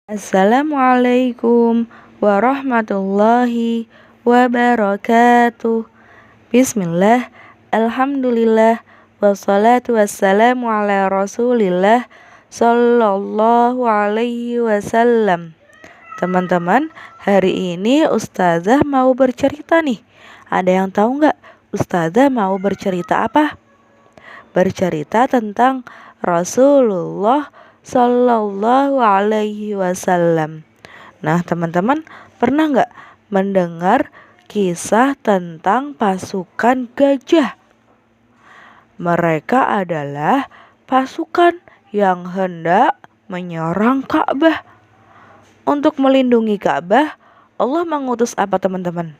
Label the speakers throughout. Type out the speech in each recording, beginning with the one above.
Speaker 1: Assalamualaikum warahmatullahi wabarakatuh. Bismillah, alhamdulillah, wassalatu wassalamu ala rasulillah sallallahu alaihi wasallam. Teman-teman, hari ini Ustazah mau bercerita nih. Ada yang tahu nggak Ustazah mau bercerita apa? Bercerita tentang Rasulullah Sallallahu Alaihi Wasallam. Nah, teman-teman pernah nggak mendengar kisah tentang pasukan gajah? Mereka adalah pasukan yang hendak menyerang Ka'bah. Untuk melindungi Ka'bah, Allah mengutus apa, teman-teman?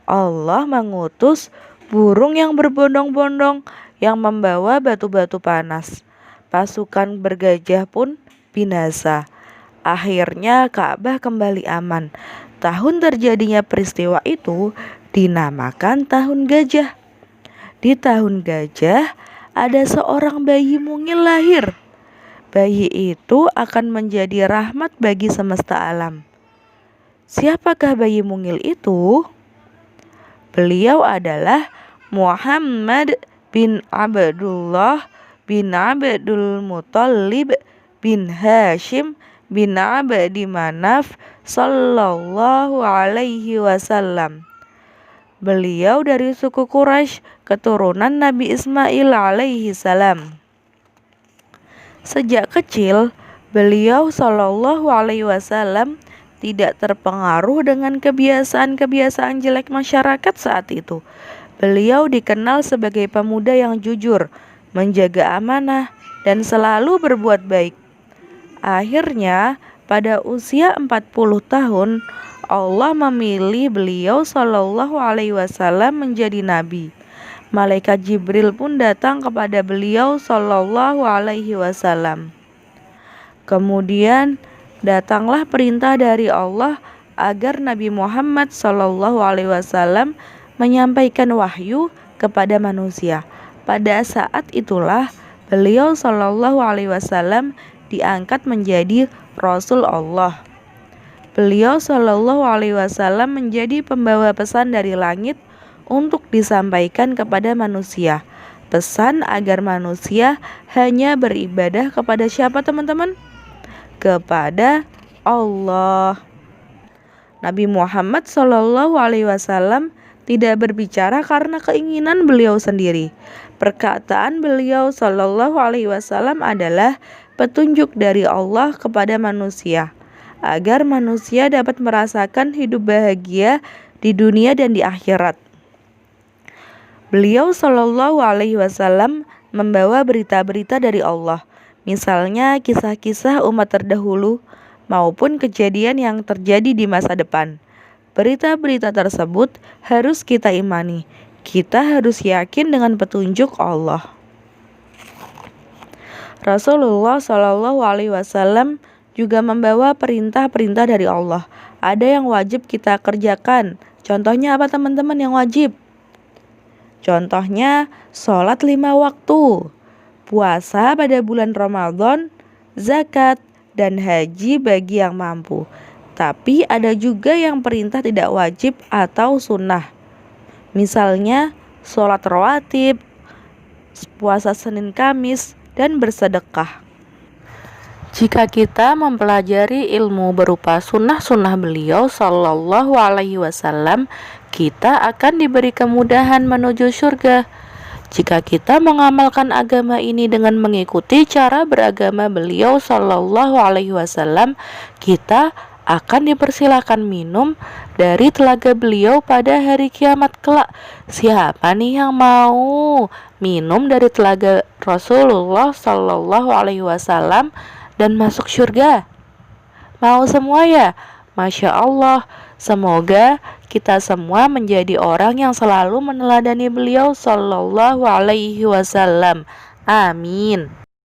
Speaker 1: Allah mengutus burung yang berbondong-bondong yang membawa batu-batu panas. Pasukan bergajah pun binasa. Akhirnya Ka'bah kembali aman. Tahun terjadinya peristiwa itu dinamakan Tahun Gajah. Di Tahun Gajah ada seorang bayi mungil lahir. Bayi itu akan menjadi rahmat bagi semesta alam. Siapakah bayi mungil itu? Beliau adalah Muhammad bin Abdullah bin Abdul Muttalib bin Hashim bin Abdi Manaf sallallahu alaihi wasallam. Beliau dari suku Quraisy, keturunan Nabi Ismail alaihi salam. Sejak kecil, beliau sallallahu alaihi wasallam tidak terpengaruh dengan kebiasaan-kebiasaan jelek masyarakat saat itu. Beliau dikenal sebagai pemuda yang jujur, menjaga amanah, dan selalu berbuat baik. Akhirnya, pada usia 40 tahun, Allah memilih beliau sallallahu alaihi wasallam menjadi nabi. Malaikat Jibril pun datang kepada beliau sallallahu alaihi wasallam. Kemudian datanglah perintah dari Allah agar Nabi Muhammad sallallahu alaihi wasallam menyampaikan wahyu kepada manusia. Pada saat itulah beliau sallallahu alaihi wasallam diangkat menjadi Rasul Allah. Beliau sallallahu alaihi wasallam menjadi pembawa pesan dari langit untuk disampaikan kepada manusia. Pesan agar manusia hanya beribadah kepada siapa, teman-teman? Kepada Allah. Nabi Muhammad sallallahu alaihi wasallam tidak berbicara karena keinginan beliau sendiri. Perkataan beliau sallallahu alaihi wasallam adalah petunjuk dari Allah kepada manusia agar manusia dapat merasakan hidup bahagia di dunia dan di akhirat. Beliau sallallahu alaihi wasallam membawa berita-berita dari Allah, misalnya kisah-kisah umat terdahulu maupun kejadian yang terjadi di masa depan. Berita-berita tersebut harus kita imani. Kita harus yakin dengan petunjuk Allah. Rasulullah Shallallahu Alaihi Wasallam juga membawa perintah-perintah dari Allah. Ada yang wajib kita kerjakan. Contohnya apa, teman-teman, yang wajib? Contohnya sholat 5 waktu, puasa pada bulan Ramadan, zakat, dan haji bagi yang mampu. Tapi ada juga yang perintah tidak wajib atau sunnah. Misalnya sholat rawatib, puasa Senin Kamis, dan bersedekah. Jika kita mempelajari ilmu berupa sunnah-sunnah beliau sallallahu alaihi wasallam, kita akan diberi kemudahan menuju surga. Jika kita mengamalkan agama ini dengan mengikuti cara beragama beliau sallallahu alaihi wasallam, kita akan dipersilakan minum dari telaga beliau pada hari kiamat kelak. Siapa nih yang mau minum dari telaga Rasulullah sallallahu alaihi wasallam dan masuk surga? Mau semua ya? Masya Allah. Semoga kita semua menjadi orang yang selalu meneladani beliau sallallahu alaihi wasallam. Amin.